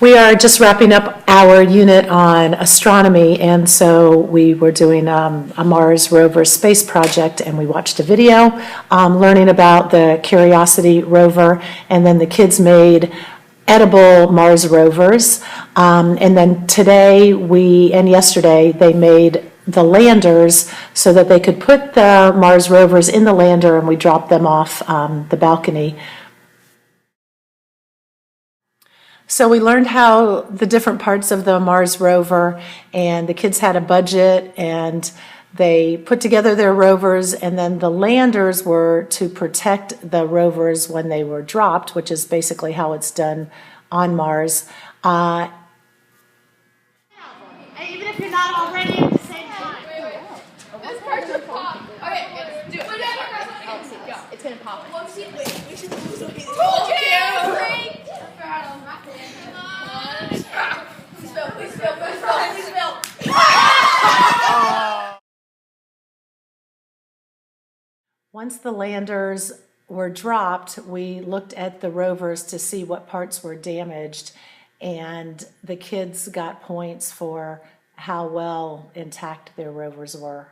We are just wrapping up our unit on astronomy, and so we were doing a Mars rover space project, and we watched a video learning about the Curiosity rover, and then the kids made edible Mars rovers. And then today and yesterday they made the landers so that they could put the Mars rovers in the lander, and we dropped them off the balcony. So we learned how the different parts of the Mars rover, and the kids had a budget, and they put together their rovers, and then the landers were to protect the rovers when they were dropped, which is basically how it's done on Mars. Even if you're not already at the same time. This part's gonna pop. Okay, do it. It's gonna pop. We should lose it. Told you! Please spill. Once the landers were dropped, we looked at the rovers to see what parts were damaged, and the kids got points for how well intact their rovers were.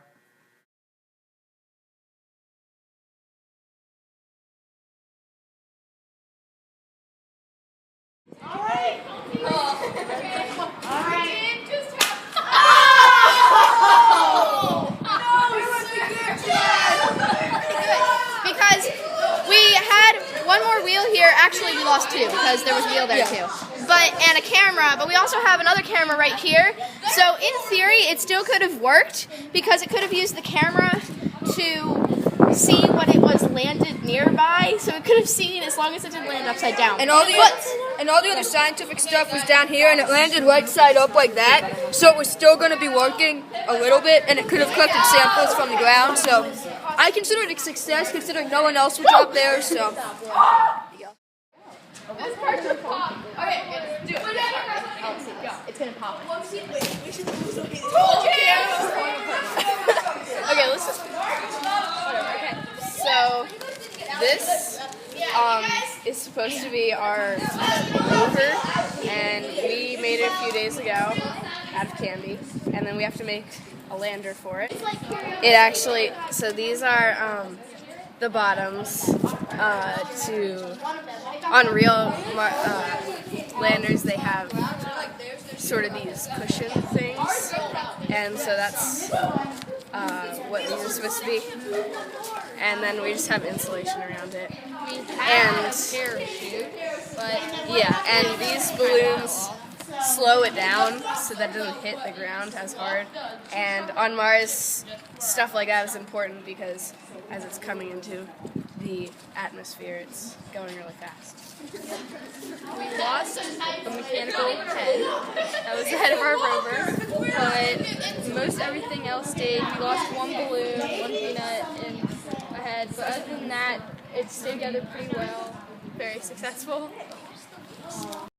All right. Because we had one more wheel here. Actually, we lost two because there was a wheel there too. And a camera, but we also have another camera right here. So in theory, it still could have worked because it could have used the camera to see what it was landed nearby. So it could have seen as long as it didn't land upside down. And all the other scientific stuff was down here, and it landed right side up like that. So it was still going to be working a little bit, and it could have collected samples from the ground. So I consider it a success, considering no one else was up there. So. This part's gonna pop. Okay, do it. It's gonna pop. We should lose it. Told you! Okay, let's just. Okay, so this is supposed to be our rover, and we made it a few days ago out of candy, and then we have to make a lander for it. So these are the bottoms on real landers. They have sort of these cushion things, and so that's what these are supposed to be. And then we just have insulation around it. And these balloons slow it down so that it doesn't hit the ground as hard. And on Mars, stuff like that is important because as it's coming into the atmosphere, it's going really fast. We lost a mechanical head. That was the head of our rover, but most everything else stayed. We lost one balloon, one peanut, and a head, but other than that, it stayed together pretty well. Very successful.